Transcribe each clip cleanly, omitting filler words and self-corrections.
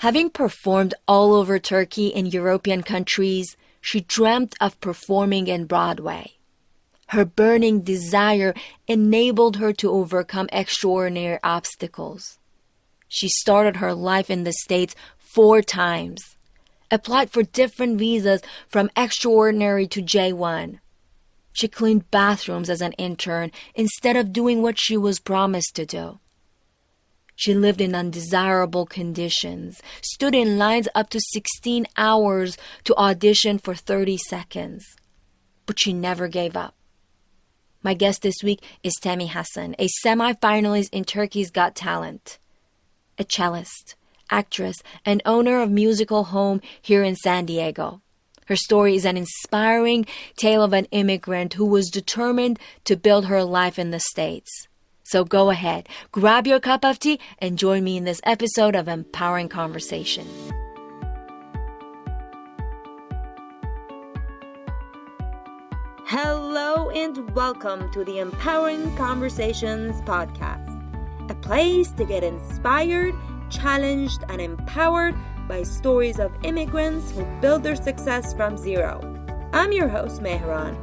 Having performed all over Turkey and European countries, she dreamt of performing in Broadway. Her burning desire enabled her to overcome extraordinary obstacles. She started her life in the States 4 times, applied for different visas from extraordinary to J1. She cleaned bathrooms as an intern instead of doing what she was promised to do. She lived in undesirable conditions, stood in lines up to 16 hours to audition for 30 seconds. But she never gave up. My guest this week is Temi Hassan, a semi-finalist in Turkey's Got Talent. A cellist, actress, and owner of Musical Home here in San Diego. Her story is an inspiring tale of an immigrant who was determined to build her life in the States. So go ahead, grab your cup of tea, and join me in this episode of Empowering Conversation. Hello and welcome to the Empowering Conversations podcast, a place to get inspired, challenged, and empowered by stories of immigrants who build their success from zero. I'm your host, Mehran.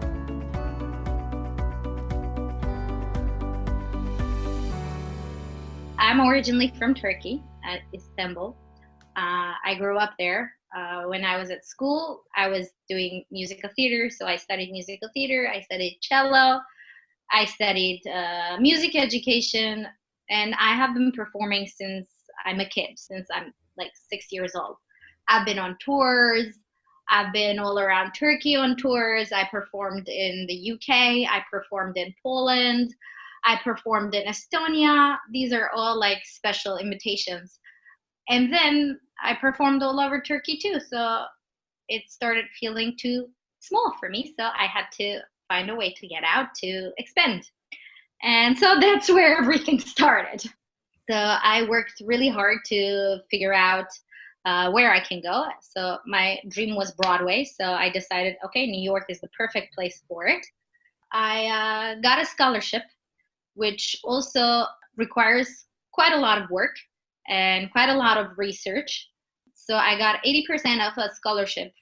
I'm originally from Turkey, at Istanbul. I grew up there. When I was at school, I was doing musical theater, so I studied musical theater, I studied cello, I studied music education, and I have been performing since I'm a kid, since I'm like 6 years old. I've been on tours. I've been all around Turkey on tours. I performed in the UK. I performed in Poland. I performed in Estonia. These are all like special invitations. And then I performed all over Turkey too. So it started feeling too small for me. So I had to find a way to get out, to expand. And so that's where everything started. So I worked really hard to figure out where I can go. So my dream was Broadway. So I decided, okay, New York is the perfect place for it. I got a scholarship, which also requires quite a lot of work and quite a lot of research. So I got 80% of a scholarship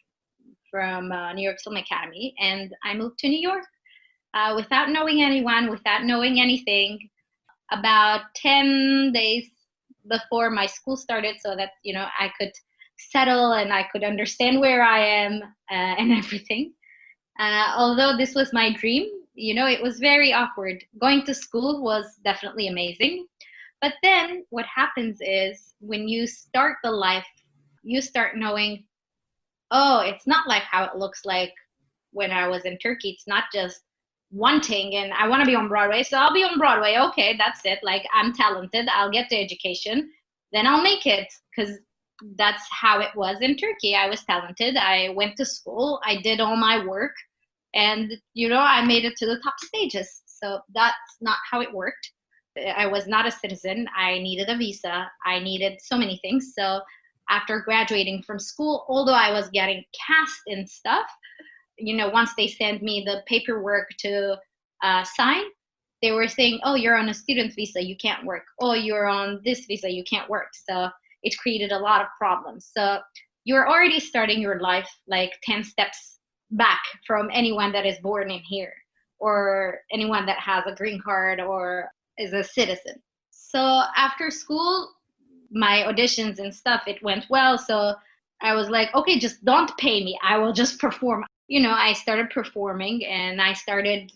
from New York Film Academy, and I moved to New York without knowing anyone, without knowing anything. About 10 days before my school started, so that I could settle and I could understand where I am and everything. Although this was my dream, it was very awkward. Going to school was definitely amazing. But then what happens is when you start the life, you start knowing, oh, it's not like how it looks like when I was in Turkey. It's not just wanting and I want to be on Broadway, so I'll be on Broadway. Okay, that's it. Like, I'm talented. I'll get the education. Then I'll make it, because that's how it was in Turkey. I was talented. I went to school. I did all my work. And, I made it to the top stages. So that's not how it worked. I was not a citizen. I needed a visa. I needed so many things. So after graduating from school, although I was getting cast in stuff, once they sent me the paperwork to sign, they were saying, oh, you're on a student visa, you can't work. Oh, you're on this visa, you can't work. So it created a lot of problems. So you're already starting your life like 10 steps back from anyone that is born in here or anyone that has a green card or is a citizen. So after school, my auditions and stuff, it went well. So I was like, okay, just don't pay me. I will just perform. I started performing and I started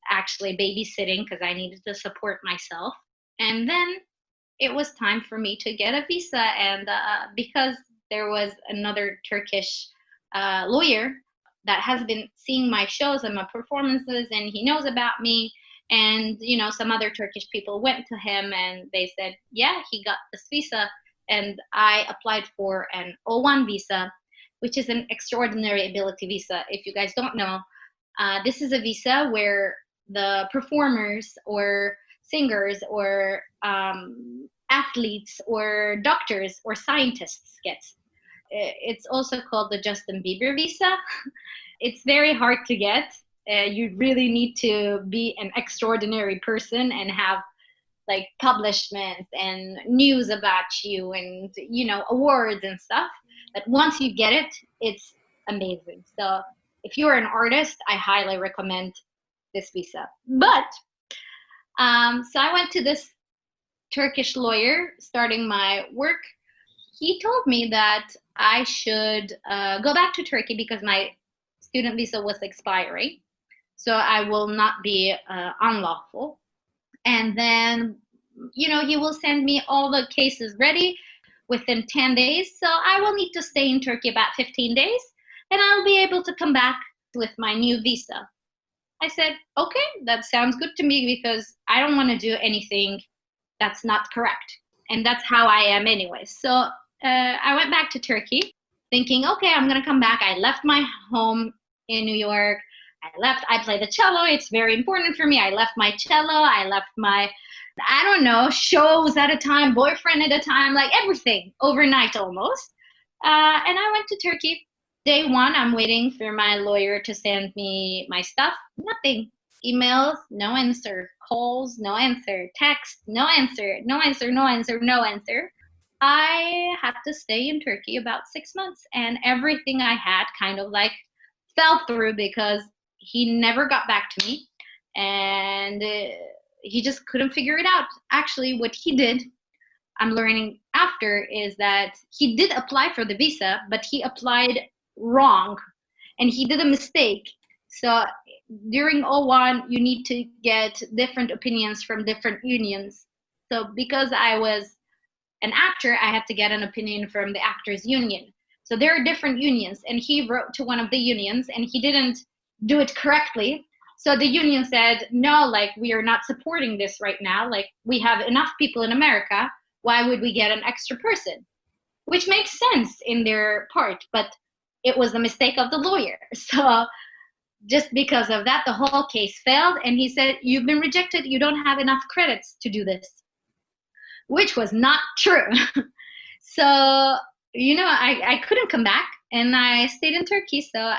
actually babysitting because I needed to support myself. And then it was time for me to get a visa. And because there was another Turkish lawyer that has been seeing my shows and my performances, and he knows about me. And, some other Turkish people went to him and they said, yeah, he got this visa. And I applied for an O1 visa, which is an extraordinary ability visa. If you guys don't know, this is a visa where the performers or singers or athletes or doctors or scientists get. It's also called the Justin Bieber visa. It's very hard to get. You really need to be an extraordinary person and have like publishments and news about you and, awards and stuff. But once you get it, it's amazing. So if you're an artist, I highly recommend this visa. But so I went to this Turkish lawyer starting my work. He told me that I should go back to Turkey because my student visa was expiring. So I will not be unlawful. And then, he will send me all the cases ready within 10 days. So I will need to stay in Turkey about 15 days and I'll be able to come back with my new visa. I said, okay, that sounds good to me because I don't want to do anything that's not correct. And that's how I am anyway. So I went back to Turkey thinking, okay, I'm going to come back. I left my home in New York. I play the cello. It's very important for me. I left my cello. I left my, I don't know, shows at a time, boyfriend at a time, like everything overnight almost. And I went to Turkey. Day one, I'm waiting for my lawyer to send me my stuff. Nothing. Emails, no answer. Calls, no answer. Text, no answer. No answer, no answer, no answer. I had to stay in Turkey about 6 months, and everything I had kind of like fell through because he never got back to me, and he just couldn't figure it out. Actually, what he did, I'm learning after, is that he did apply for the visa, but he applied wrong, and he did a mistake. So during O1, you need to get different opinions from different unions. So because I was an actor, I had to get an opinion from the actors union. So there are different unions, and he wrote to one of the unions and he didn't do it correctly. So the union said, no, like, we are not supporting this right now. Like, we have enough people in America. Why would we get an extra person? Which makes sense in their part, but it was a mistake of the lawyer. So just because of that, the whole case failed. And he said, you've been rejected. You don't have enough credits to do this, which was not true. So, I couldn't come back and I stayed in Turkey. So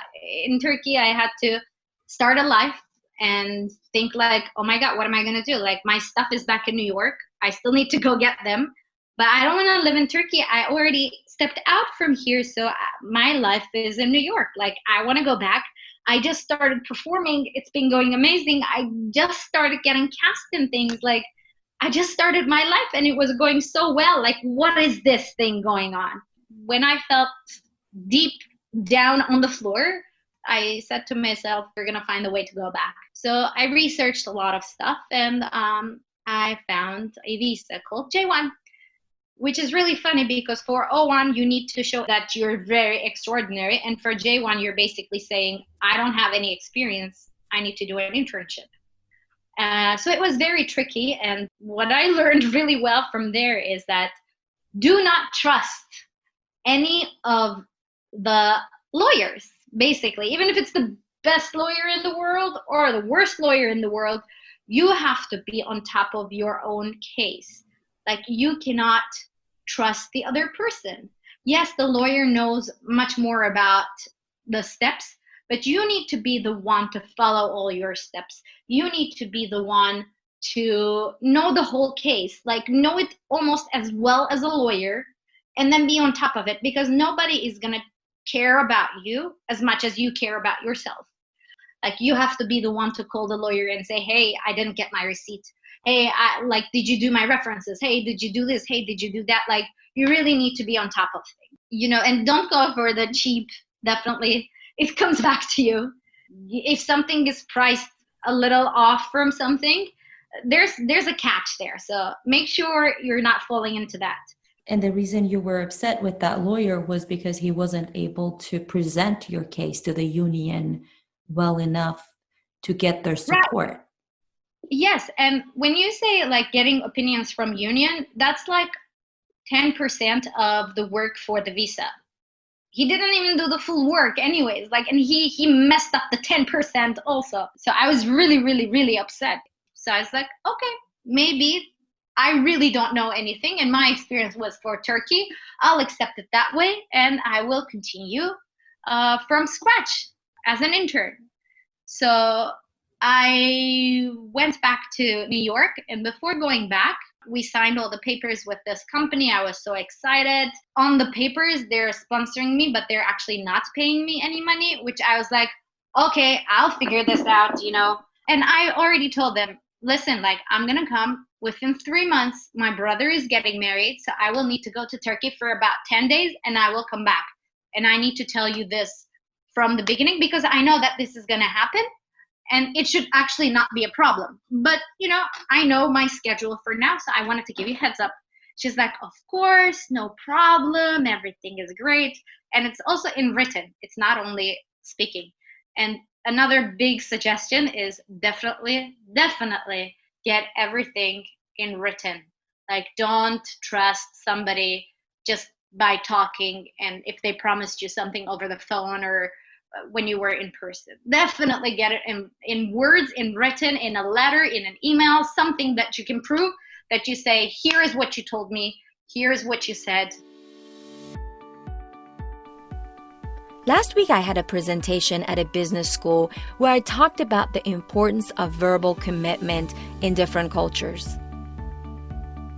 in Turkey, I had to start a life and think like, oh my God, what am I going to do? Like, my stuff is back in New York. I still need to go get them, but I don't want to live in Turkey. I already stepped out from here. So my life is in New York. Like, I want to go back. I just started performing. It's been going amazing. I just started getting cast in things. Like, I just started my life and it was going so well. Like, what is this thing going on? When I felt deep down on the floor, I said to myself, we're going to find a way to go back. So I researched a lot of stuff, and I found a visa called J1, which is really funny because for O1, you need to show that you're very extraordinary. And for J1, you're basically saying, I don't have any experience. I need to do an internship. So it was very tricky. And what I learned really well from there is that do not trust any of the lawyers, basically. Even if it's the best lawyer in the world or the worst lawyer in the world, you have to be on top of your own case. Like, you cannot trust the other person. Yes, the lawyer knows much more about the steps, but you need to be the one to follow all your steps. You need to be the one to know the whole case, like know it almost as well as a lawyer, and then be on top of it, because nobody is going to care about you as much as you care about yourself. Like, you have to be the one to call the lawyer and say, hey, I didn't get my receipt. Hey, did you do my references? Hey, did you do this? Hey, did you do that? Like, you really need to be on top of things, and don't go for the cheap. Definitely, it comes back to you. If something is priced a little off from something, there's a catch there. So make sure you're not falling into that. And the reason you were upset with that lawyer was because he wasn't able to present your case to the union well enough to get their support. Right. Yes. And when you say like getting opinions from union, that's like 10% of the work for the visa. He didn't even do the full work anyways. Like, and he messed up the 10% also. So I was really, really, really upset. So I was like, okay, maybe I really don't know anything, and my experience was for Turkey. I'll accept it that way, and I will continue from scratch as an intern. So I went back to New York, and before going back, We signed all the papers with this company. I was so excited. On the papers, they're sponsoring me, but they're actually not paying me any money, which I was like, okay, I'll figure this out, you know. And I already told them, listen, like, I'm going to come within 3 months. My brother is getting married, so I will need to go to Turkey for about 10 days and I will come back. And I need to tell you this from the beginning because I know that this is going to happen. And it should actually not be a problem. But, you know, I know my schedule for now, so I wanted to give you a heads up. She's like, of course, no problem. Everything is great. And it's also in written. It's not only speaking. And another big suggestion is definitely get everything in written. Like, don't trust somebody just by talking. And if they promised you something over the phone or when you were in person, definitely get it in words, in written, in a letter, in an email, something that you can prove that you say, here is what you told me, here is what you said. Last week, I had a presentation at a business school where I talked about the importance of verbal commitment in different cultures.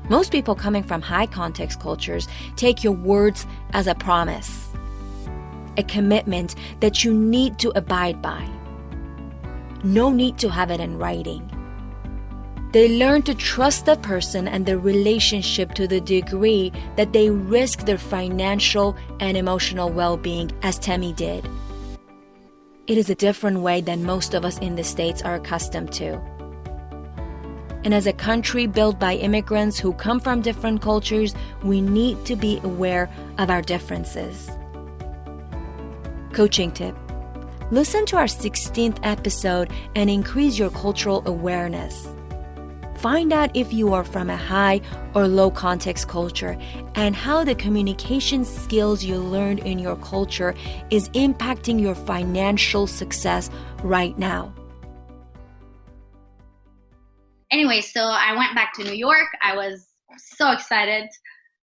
Most people coming from high context cultures take your words as a promise, a commitment that you need to abide by. No need to have it in writing. They learn to trust the person and the relationship to the degree that they risk their financial and emotional well-being, as Temi did. It is a different way than most of us in the States are accustomed to. And as a country built by immigrants who come from different cultures, we need to be aware of our differences. Coaching tip: listen to our 16th episode and increase your cultural awareness. Find out if you are from a high or low context culture and how the communication skills you learned in your culture is impacting your financial success right now. Anyway, so I went back to New York. I was so excited.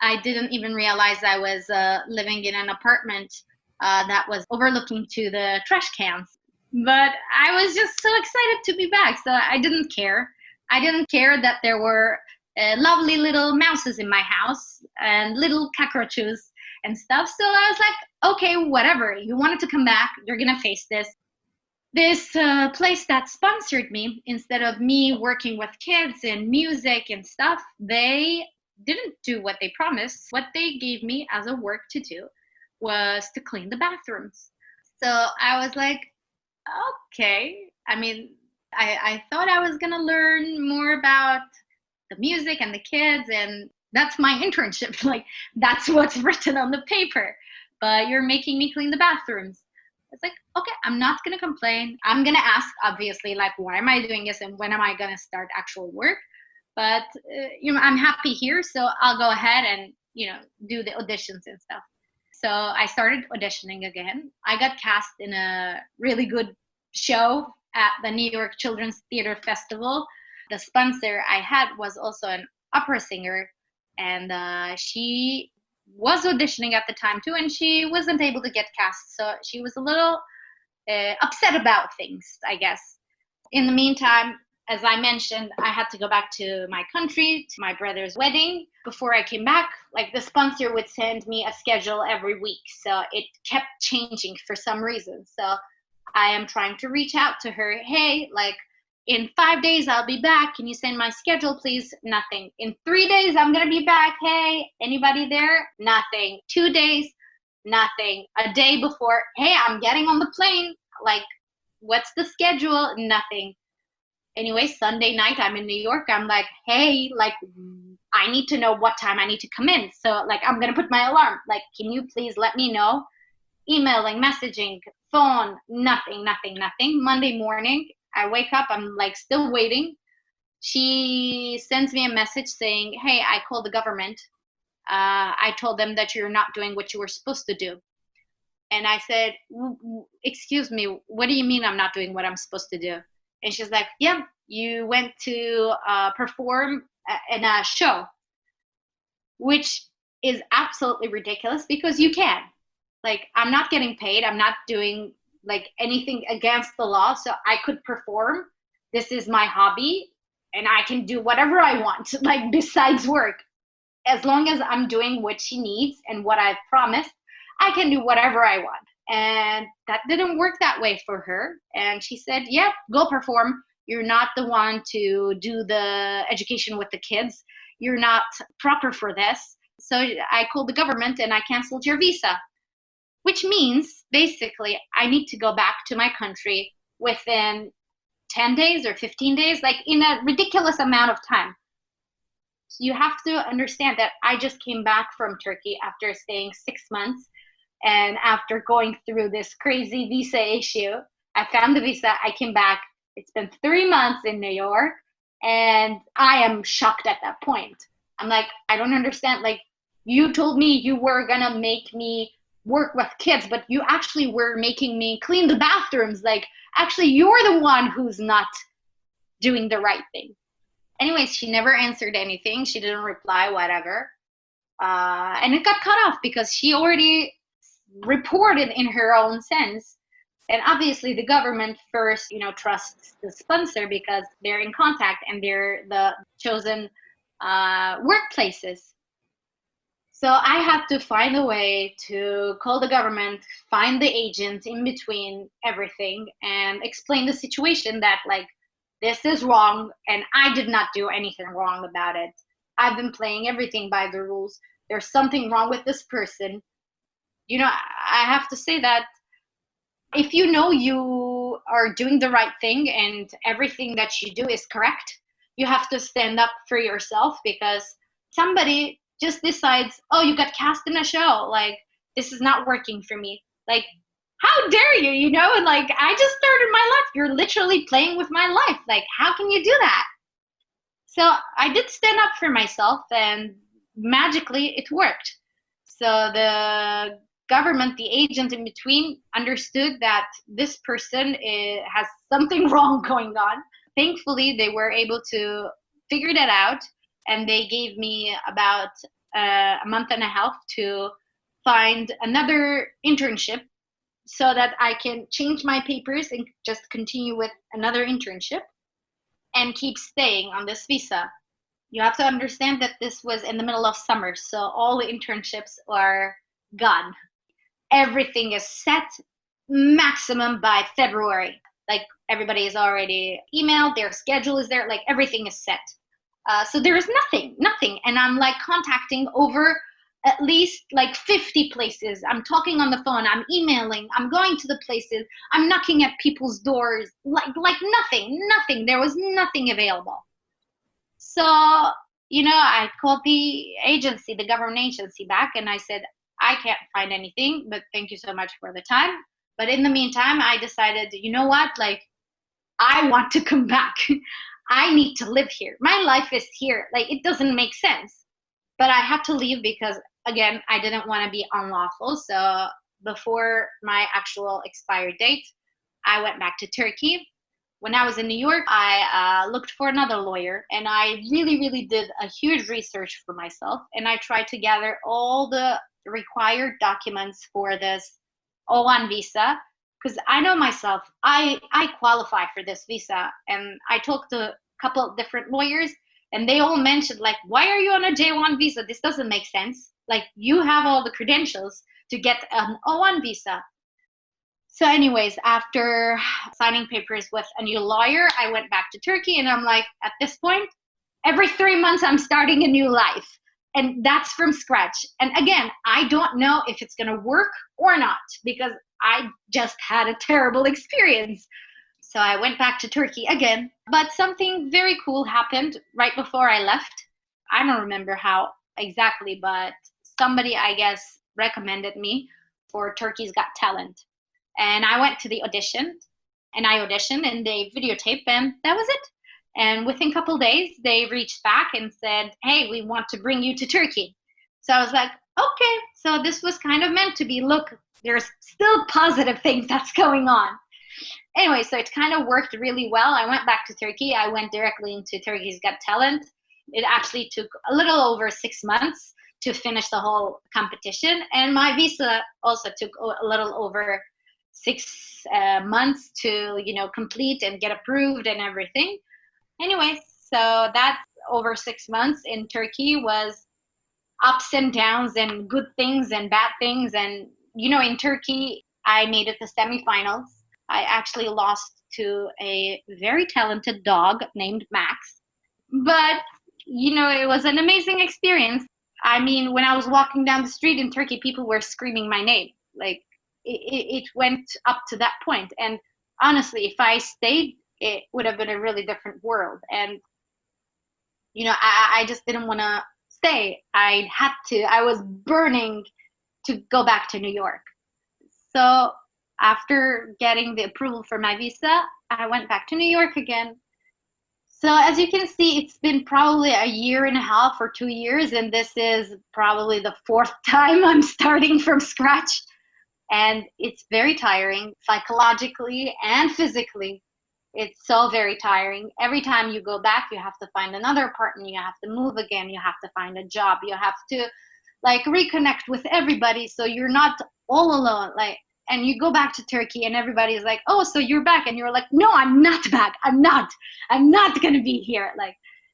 I didn't even realize I was living in an apartment that was overlooking to the trash cans. But I was just so excited to be back. So I didn't care. I didn't care that there were lovely little mouses in my house and little cockroaches and stuff. So I was like, okay, whatever. You wanted to come back. You're going to face this. This place that sponsored me, instead of me working with kids and music and stuff, they didn't do what they promised. What they gave me as a work to do was to clean the bathrooms. So I was like, okay. I mean, I thought I was going to learn more about the music and the kids, and that's my internship. Like, that's what's written on the paper. But you're making me clean the bathrooms. It's like, okay, I'm not going to complain. I'm going to ask, obviously, like, why am I doing this and when am I going to start actual work? But, I'm happy here, so I'll go ahead and, do the auditions and stuff. So I started auditioning again. I got cast in a really good show at the New York Children's Theater Festival. The sponsor I had was also an opera singer, and she was auditioning at the time too, and she wasn't able to get cast. So she was a little upset about things, I guess. In the meantime, as I mentioned, I had to go back to my country, to my brother's wedding. Before I came back, like, the sponsor would send me a schedule every week. So it kept changing for some reason. So I am trying to reach out to her. Hey, like, in 5 days, I'll be back. Can you send my schedule, please? Nothing. In 3 days, I'm going to be back. Hey, anybody there? Nothing. 2 days? Nothing. A day before, hey, I'm getting on the plane. Like, what's the schedule? Nothing. Anyway, Sunday night, I'm in New York. I'm like, hey, like, I need to know what time I need to come in. So, like, I'm going to put my alarm. Like, can you please let me know? Emailing, messaging, phone, nothing. Monday morning, I wake up, I'm like still waiting. She sends me a message saying, hey, I called the government. I told them that you're not doing what you were supposed to do. And I said, excuse me, what do you mean I'm not doing what I'm supposed to do? And she's like, yeah, you went to perform in a show, which is absolutely ridiculous because you can. Like, I'm not getting paid. I'm not doing like anything against the law. So I could perform. This is my hobby. and I can do whatever I want, like besides work. As long as I'm doing what she needs and what I've promised, I can do whatever I want. And that didn't work that way for her. And she said, yeah, go perform. You're not the one to do the education with the kids. You're not proper for this. So I called the government and I canceled your visa, which means basically I need to go back to my country within 10 days or 15 days, like in a ridiculous amount of time. So you have to understand that I just came back from Turkey after staying 6 months. And after going through this crazy visa issue, I found the visa, I came back. It's been 3 months in New York, and I am shocked at that point. I'm like, I don't understand. Like, you told me you were gonna make me work with kids, but you actually were making me clean the bathrooms. Like, actually, you're the one who's not doing the right thing. Anyways, she never answered anything. She didn't reply, whatever. And it got cut off because she already reported in her own sense. And obviously the government first, trusts the sponsor because they're in contact and they're the chosen workplaces. So I had to find a way to call the government, find the agent in between everything, and explain the situation that, like, this is wrong and I did not do anything wrong about it. I've been playing everything by the rules. There's something wrong with this person. I have to say that if you know you are doing the right thing and everything that you do is correct, you have to stand up for yourself, because somebody just decides, oh, you got cast in a show, like, this is not working for me. Like, how dare you, And like, I just started my life. You're literally playing with my life. Like, how can you do that? So I did stand up for myself, and magically it worked. So the government, the agent in between, understood that this person has something wrong going on. Thankfully, they were able to figure that out, and they gave me about a month and a half to find another internship so that I can change my papers and just continue with another internship and keep staying on this visa. You have to understand that this was in the middle of summer, so all the internships are gone. Everything is set maximum by February. Like, everybody is already emailed, their schedule is there, like, everything is set. So there is nothing. And I'm like contacting over at least like 50 places. I'm talking on the phone, I'm emailing, I'm going to the places, I'm knocking at people's doors, like nothing. There was nothing available. So, I called the agency, the government agency back, and I said, I can't find anything, but thank you so much for the time. But in the meantime, I decided, you know what, like, I want to come back. I need to live here. My life is here. Like, it doesn't make sense. But I had to leave because, again, I didn't want to be unlawful. So before my actual expired date, I went back to Turkey. When I was in New York, I looked for another lawyer, and I really did a huge research for myself. And I tried to gather all the required documents for this O1 visa, because I know myself, I qualify for this visa. And I talked to a couple of different lawyers, and they all mentioned, like, why are you on a J1 visa? This doesn't make sense. Like, you have all the credentials to get an O1 visa. So anyways, after signing papers with a new lawyer, I went back to Turkey, and I'm like, at this point, every 3 months, I'm starting a new life. And that's from scratch. And again, I don't know if it's going to work or not, because I just had a terrible experience. So I went back to Turkey again. But something very cool happened right before I left. I don't remember how exactly, but somebody, I guess, recommended me for Turkey's Got Talent. And I went to the audition, and I auditioned, and they videotaped, and that was it. And within a couple of days, they reached back and said, hey, we want to bring you to Turkey. So I was like, okay, so this was kind of meant to be. Look, there's still positive things that's going on. Anyway, so it kind of worked really well. I went back to Turkey. I went directly into Turkey's Got Talent. It actually took a little over 6 months to finish the whole competition. And my visa also took a little over 6 months to, complete and get approved and everything. Anyways, So that's over 6 months in Turkey was ups and downs and good things and bad things. And, in Turkey, I made it to semifinals. I actually lost to a very talented dog named Max. But, it was an amazing experience. I mean, when I was walking down the street in Turkey, people were screaming my name. Like, it went up to that point. And honestly, if I stayed, it would have been a really different world. And, I just didn't want to stay. I was burning to go back to New York. So after getting the approval for my visa, I went back to New York again. So as you can see, it's been probably a year and a half or 2 years, and this is probably the fourth time I'm starting from scratch. And it's very tiring psychologically and physically. It's so very tiring. Every time you go back, you have to find another apartment, you have to move again, you have to find a job, you have to reconnect with everybody so you're not all alone. And you go back to Turkey and everybody's like, oh, so you're back, and you're like, no, I'm not back. I'm not gonna be here.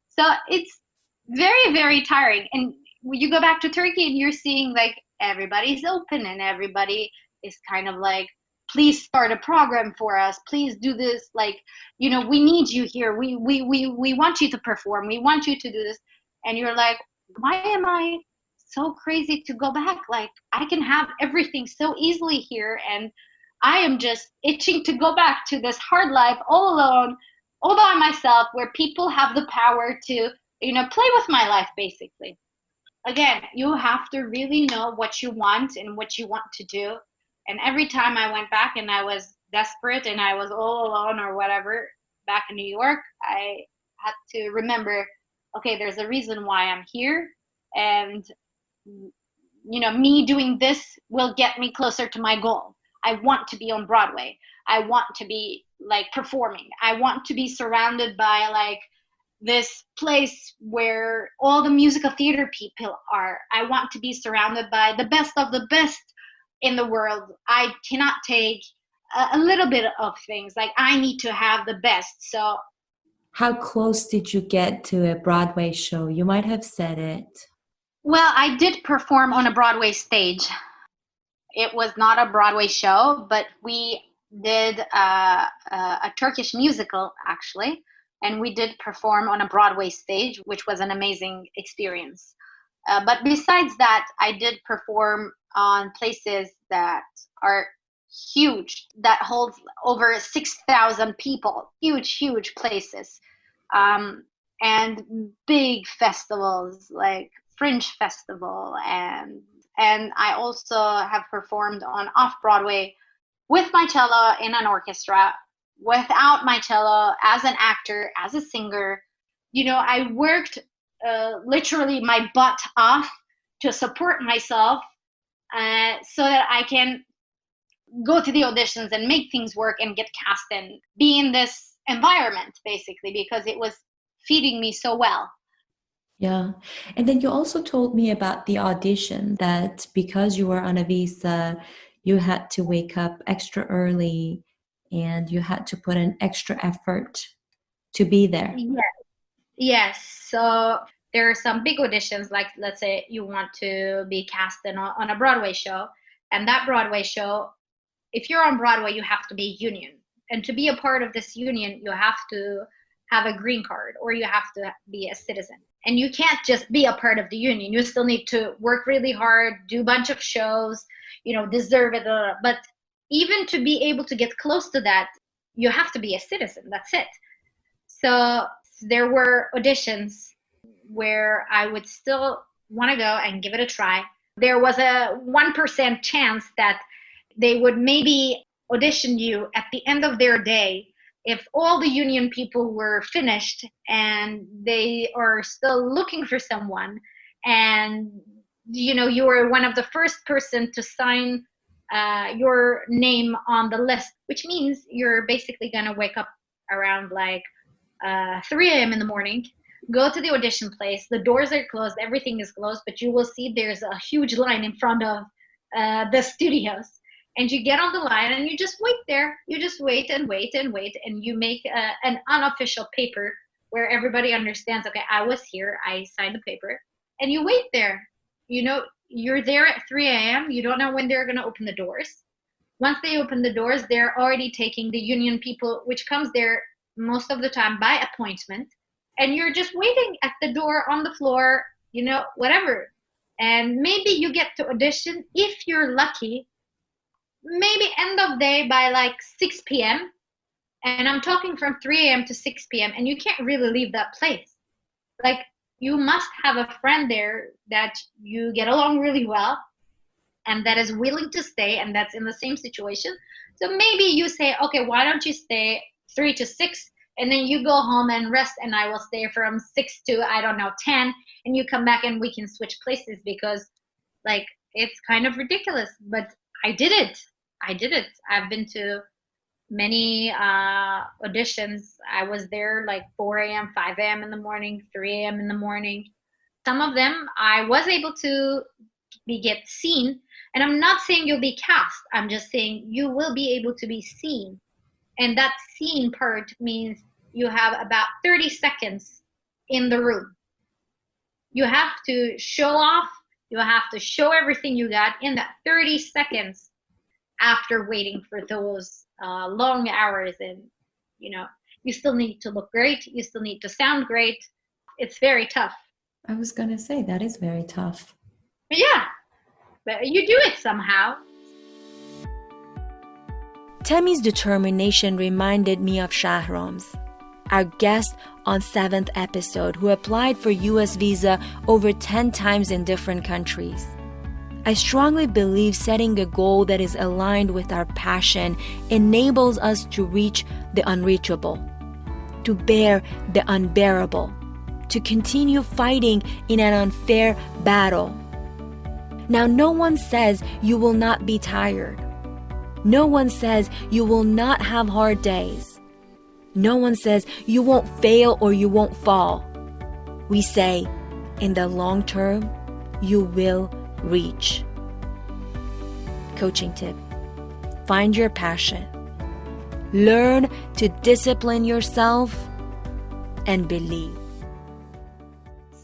So it's very, very tiring. And when you go back to Turkey and you're seeing everybody's open and everybody is kind of like, please start a program for us, please do this, we need you here, we want you to perform, we want you to do this. And you're like, why am I so crazy to go back? I can have everything so easily here, and I am just itching to go back to this hard life all alone, all by myself, where people have the power to play with my life. Basically, again, you have to really know what you want and what you want to do. And every time I went back and I was desperate and I was all alone or whatever back in New York, I had to remember, okay, there's a reason why I'm here. And, me doing this will get me closer to my goal. I want to be on Broadway. I want to be performing. I want to be surrounded by this place where all the musical theater people are. I want to be surrounded by the best of the best in the world. I cannot take a little bit of things. I need to have the best. So how close did you get to a Broadway show? You might have said it. Well, I did perform on a Broadway stage. It was not a Broadway show, but we did a Turkish musical, actually, and we did perform on a Broadway stage, which was an amazing experience. But besides that, I did perform on places that are huge, that holds over 6,000 people, huge places, and big festivals like Fringe Festival, and I also have performed on off-Broadway with my cello in an orchestra, without my cello, as an actor, as a singer. I worked literally my butt off to support myself so that I can go to the auditions and make things work and get cast and be in this environment, basically, because it was feeding me so well. Yeah. And then you also told me about the audition, that because you were on a visa, you had to wake up extra early and you had to put in extra effort to be there. Yes. So there are some big auditions, let's say you want to be cast on a Broadway show. And that Broadway show, if you're on Broadway, you have to be union. And to be a part of this union, you have to have a green card, or you have to be a citizen. And you can't just be a part of the union. You still need to work really hard, do a bunch of shows, deserve it. But even to be able to get close to that, you have to be a citizen. That's it. So there were auditions where I would still want to go and give it a try. There was a 1% chance that they would maybe audition you at the end of their day if all the union people were finished and they are still looking for someone, and you were one of the first person to sign your name on the list, which means you're basically going to wake up around 3 a.m. in the morning, go to the audition place, the doors are closed, everything is closed, but you will see there's a huge line in front of the studios. And you get on the line and you just wait there. You just wait and wait and wait. And you make an unofficial paper where everybody understands, okay, I was here, I signed the paper, and you wait there. You know, you're there at 3 a.m. You don't know when they're going to open the doors. Once they open the doors, they're already taking the union people, which comes there most of the time by appointment. And you're just waiting at the door on the floor, you know, whatever. And maybe you get to audition, if you're lucky, maybe end of day by like 6 p.m. And I'm talking from 3 a.m. to 6 p.m. And you can't really leave that place. Like, you must have a friend there that you get along really well and that is willing to stay and that's in the same situation. So maybe you say, okay, why don't you stay 3 to 6 and then you go home and rest and I will stay from 6 to, I don't know, 10, and you come back and we can switch places, because like it's kind of ridiculous. But I did it. I've been to many auditions. I was there like 4 a.m., 5 a.m. in the morning, 3 a.m. in the morning. Some of them I was able to get seen. And I'm not saying you'll be cast. I'm just saying you will be able to be seen. And that seen part means you have about 30 seconds in the room. You have to show off. You have to show everything you got in that 30 seconds after waiting for those long hours. And, you know, you still need to look great. You still need to sound great. It's very tough. I was going to say that is very tough. But yeah, but you do it somehow. Temi's determination reminded me of Shahram's, our guest on 7th episode, who applied for US visa over 10 times in different countries. I strongly believe setting a goal that is aligned with our passion enables us to reach the unreachable, to bear the unbearable, to continue fighting in an unfair battle. Now, no one says you will not be tired. No one says you will not have hard days. No one says you won't fail or you won't fall. We say, in the long term, you will reach. Coaching tip: find your passion. Learn to discipline yourself and believe.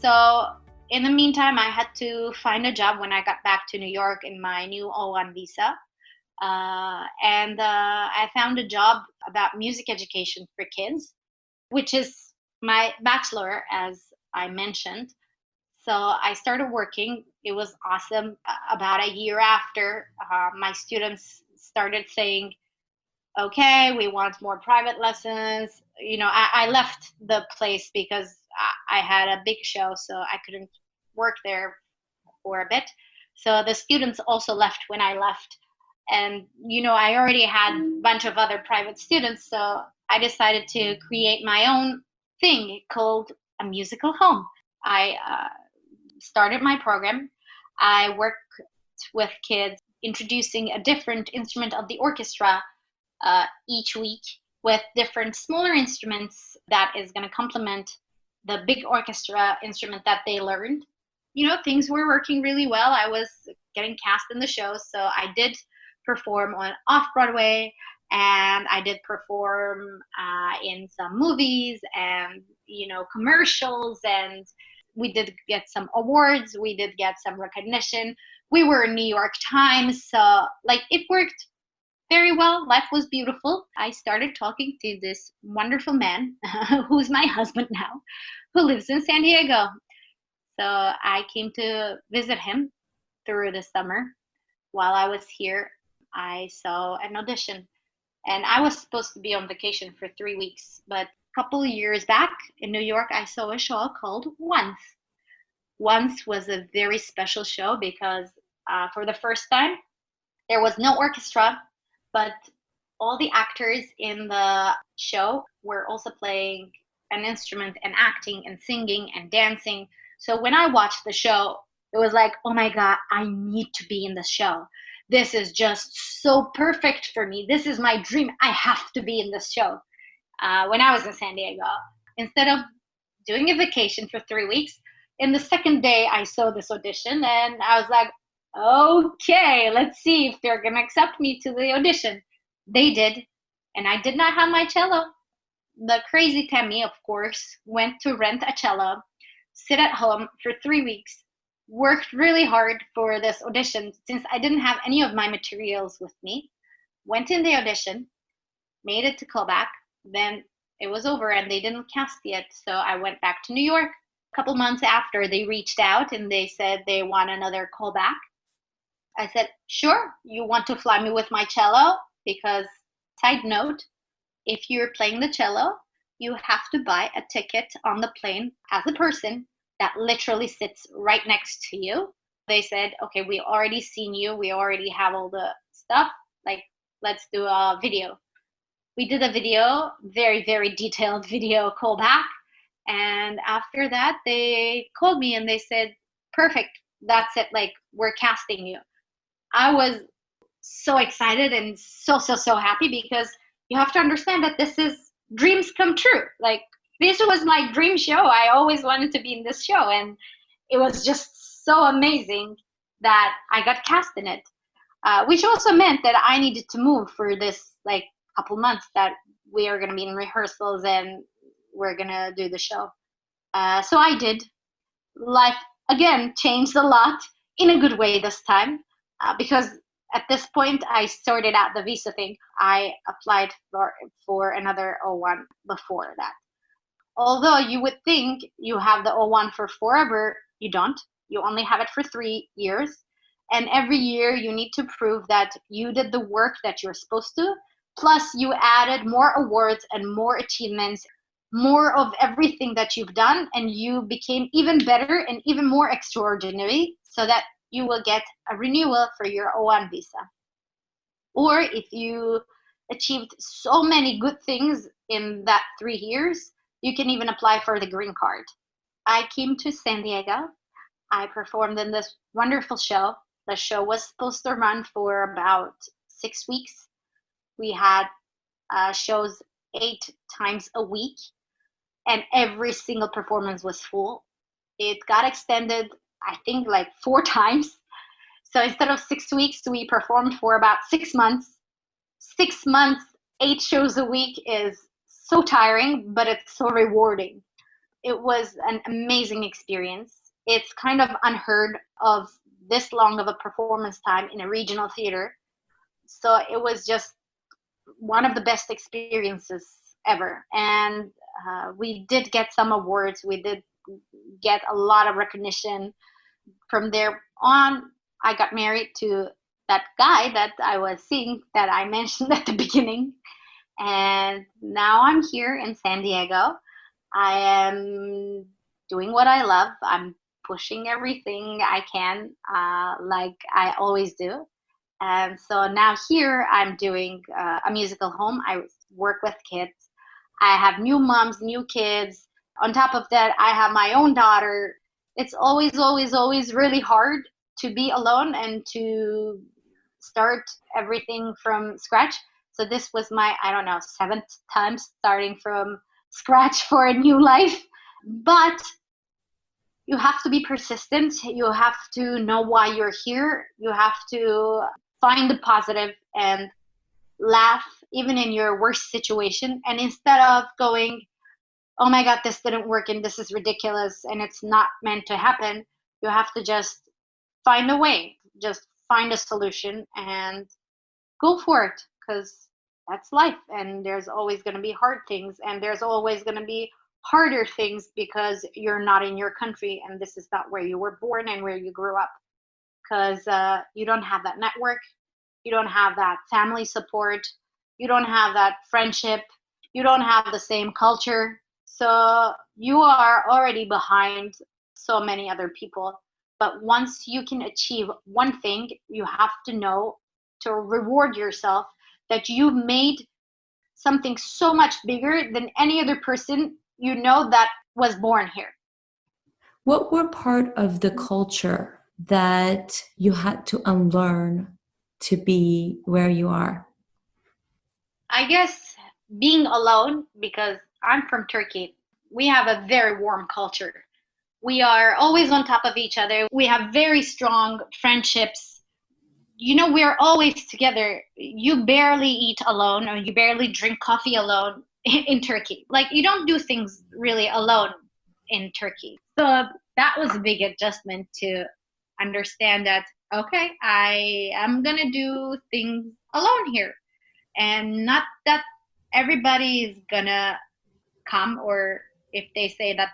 So in the meantime, I had to find a job when I got back to New York in my new O1 visa. And I found a job about music education for kids, which is my bachelor, as I mentioned. So I started working. It was awesome. About a year after, my students started saying, okay, we want more private lessons. You know, I left the place because I had a big show, so I couldn't work there for a bit. So the students also left when I left. And, you know, I already had a bunch of other private students, so I decided to create my own thing called a musical home. I started my program. I worked with kids introducing a different instrument of the orchestra each week with different smaller instruments that is going to complement the big orchestra instrument that they learned. You know, things were working really well. I was getting cast in the shows, so I did perform on off-Broadway, and I did perform in some movies and, you know, commercials, and we did get some awards. We did get some recognition. We were in New York Times, so like it worked very well. Life was beautiful. I started talking to this wonderful man who's my husband now, who lives in San Diego. So I came to visit him through the summer. While I was here, I saw an audition, and I was supposed to be on vacation for 3 weeks, but a couple of years back in New York, I saw a show called Once. Once was a very special show because for the first time, there was no orchestra, but all the actors in the show were also playing an instrument and acting and singing and dancing. So when I watched the show, it was like, oh my God, I need to be in the show. This is just so perfect for me. This is my dream. I have to be in this show. When I was in San Diego, instead of doing a vacation for 3 weeks, in the second day, I saw this audition and I was like, okay, let's see if they're going to accept me to the audition. They did. And I did not have my cello. The crazy Tammy, of course, went to rent a cello, sit at home for 3 weeks, worked really hard for this audition since I didn't have any of my materials with me, went in the audition, made it to callback, then it was over and they didn't cast yet. So I went back to New York. A couple months after, they reached out and they said they want another callback. I said, sure, you want to fly me with my cello? Because, side note, if you're playing the cello, you have to buy a ticket on the plane as a person that literally sits right next to you. They said, okay, we already seen you. We already have all the stuff. Like, let's do a video. We did a video, very, very detailed video callback. And after that, they called me and they said, perfect, that's it. Like, we're casting you. I was so excited and so happy because you have to understand that this is dreams come true. Like, this was my dream show. I always wanted to be in this show. And it was just so amazing that I got cast in it, which also meant that I needed to move for this like couple months that we are going to be in rehearsals and we're going to do the show. So I did. Life, again, changed a lot in a good way this time because at this point, I sorted out the visa thing. I applied for another O1 before that. Although you would think you have the O1 for forever, you don't. You only have it for 3 years. And every year you need to prove that you did the work that you're supposed to. Plus you added more awards and more achievements, more of everything that you've done, and you became even better and even more extraordinary so that you will get a renewal for your O1 visa. Or if you achieved so many good things in that 3 years, you can even apply for the green card. I came to San Diego. I performed in this wonderful show. The show was supposed to run for about 6 weeks. We had shows 8 times a week, and every single performance was full. It got extended, I think, like 4 times. So instead of 6 weeks, we performed for about 6 months. 6 months, 8 shows a week is so tiring, but it's so rewarding. It was an amazing experience. It's kind of unheard of this long of a performance time in a regional theater. So it was just one of the best experiences ever. And we did get some awards. We did get a lot of recognition. From there on, I got married to that guy that I was seeing that I mentioned at the beginning. And now I'm here in San Diego. I am doing what I love. I'm pushing everything I can, like I always do. And so now here I'm doing a musical home. I work with kids. I have new moms, new kids. On top of that, I have my own daughter. It's always really hard to be alone and to start everything from scratch. So this was my, I don't know, 7th time starting from scratch for a new life. But you have to be persistent. You have to know why you're here. You have to find the positive and laugh even in your worst situation. And instead of going, oh my God, this didn't work and this is ridiculous and it's not meant to happen, you have to just find a way, just find a solution and go for it, because that's life. And there's always going to be hard things, and there's always going to be harder things because you're not in your country and this is not where you were born and where you grew up, because you don't have that network, you don't have that family support, you don't have that friendship, you don't have the same culture. So you are already behind so many other people. But once you can achieve one thing, you have to know to reward yourself that you've made something so much bigger than any other person you know that was born here. What were part of the culture that you had to unlearn to be where you are? I guess being alone, because I'm from Turkey. We have a very warm culture. We are always on top of each other. We have very strong friendships. You know, we're always together. You barely eat alone or you barely drink coffee alone. in Turkey. Like, you don't do things really alone in Turkey. So that was a big adjustment to understand that, okay, I am going to do things alone here. And not that everybody is going to come, or if they say that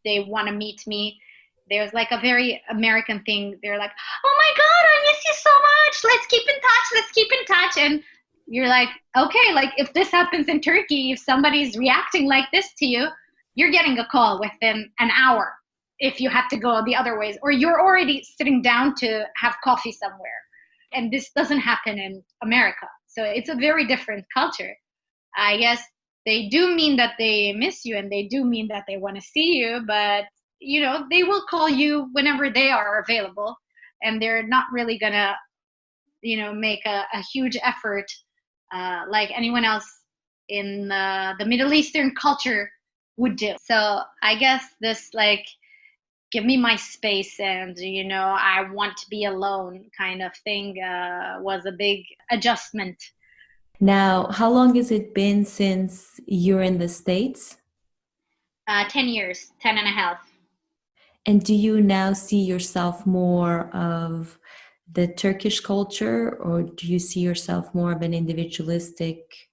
they want to meet me, there's like a very American thing. They're like, oh my God, I miss you so much. Let's keep in touch. Let's keep in touch. And you're like, okay, like if this happens in Turkey, if somebody's reacting like this to you, you're getting a call within an hour if you had to go the other ways, or you're already sitting down to have coffee somewhere. And this doesn't happen in America. So it's a very different culture. I guess they do mean that they miss you, and they do mean that they want to see you, but they will call you whenever they are available, and they're not really gonna make a huge effort like anyone else in the Middle Eastern culture would do. So I guess this, like, give me my space, and I want to be alone kind of thing was a big adjustment. Now, how long has it been since you're in the States? 10 years, 10 and a half. And do you now see yourself more of the Turkish culture, or do you see yourself more of an individualistic,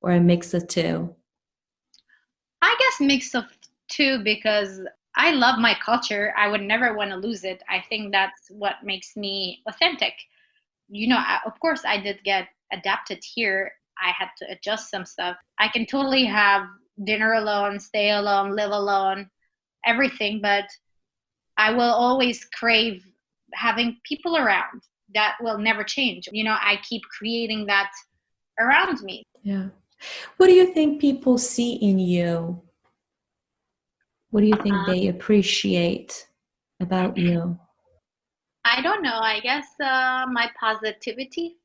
or a mix of two? I guess mix of two, because I love my culture. I would never want to lose it. I think that's what makes me authentic. Of course, I did get adapted here. I had to adjust some stuff. I can totally have dinner alone, stay alone, live alone, everything, but I will always crave having people around. That will never change. I keep creating that around me. Yeah. What do you think people see in you? What do you think they appreciate about you? I don't know. I guess my positivity.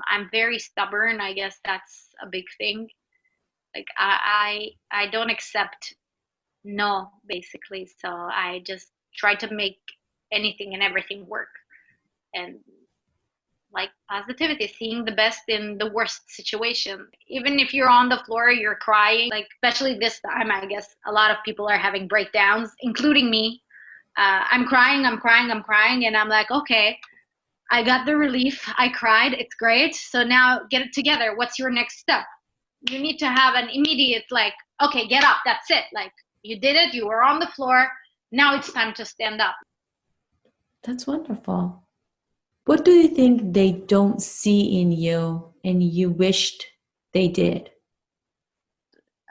I'm very stubborn. I guess that's a big thing. Like, I don't accept no, basically. So I just try to make anything and everything work. And like positivity, seeing the best in the worst situation. Even if you're on the floor, you're crying, like especially this time, I guess a lot of people are having breakdowns, including me. I'm crying, and I'm like, okay, I got the relief. I cried. It's great. So now get it together. What's your next step? You need to have an immediate, like, okay, get up. That's it. Like, you did it. You were on the floor. Now it's time to stand up. That's wonderful. What do you think they don't see in you and you wished they did?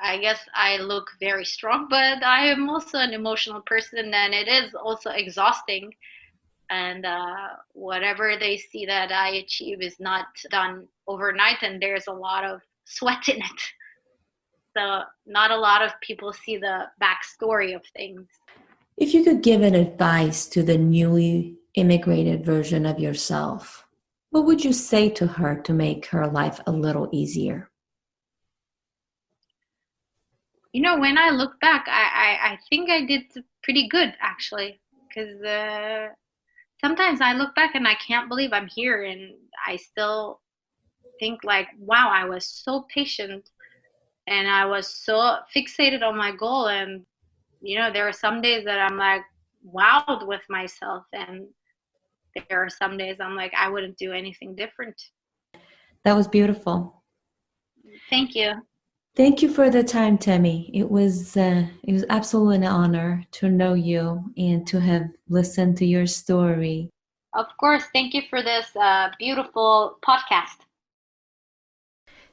I guess I look very strong, but I am also an emotional person, and it is also exhausting. And whatever they see that I achieve is not done overnight, and there's a lot of sweat in it. So not a lot of people see the backstory of things. If you could give an advice to the newly immigrated version of yourself, what would you say to her to make her life a little easier? When I look back, I think I did pretty good, actually, because sometimes I look back and I can't believe I'm here, and I still think like, wow, I was so patient and I was so fixated on my goal. And, there are some days that I'm like wowed with myself, and there are some days I'm like, I wouldn't do anything different. That was beautiful. Thank you. Thank you for the time, Temi. It was absolutely an honor to know you and to have listened to your story. Of course. Thank you for this beautiful podcast.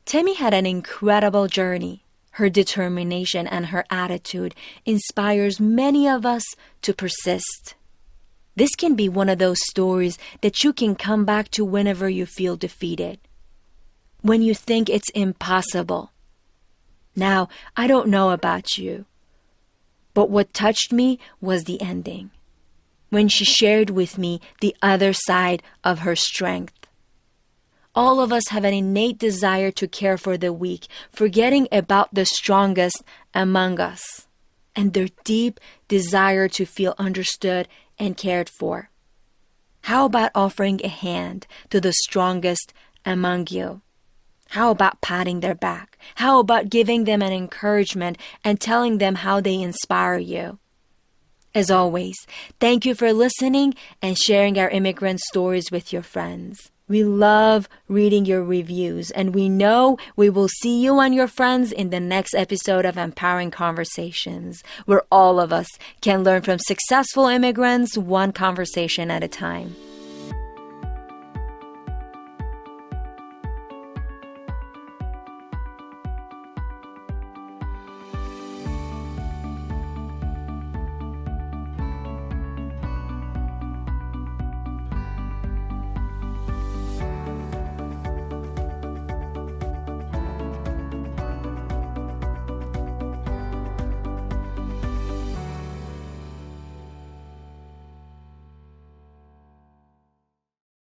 Temi had an incredible journey. Her determination and her attitude inspires many of us to persist. This can be one of those stories that you can come back to whenever you feel defeated, when you think it's impossible. Now, I don't know about you, but what touched me was the ending, when she shared with me the other side of her strength. All of us have an innate desire to care for the weak, forgetting about the strongest among us, and their deep desire to feel understood and cared for. How about offering a hand to the strongest among you? How about patting their back? How about giving them an encouragement and telling them how they inspire you? As always, thank you for listening and sharing our immigrant stories with your friends. We love reading your reviews, and we know we will see you and your friends in the next episode of Empowering Conversations, where all of us can learn from successful immigrants one conversation at a time.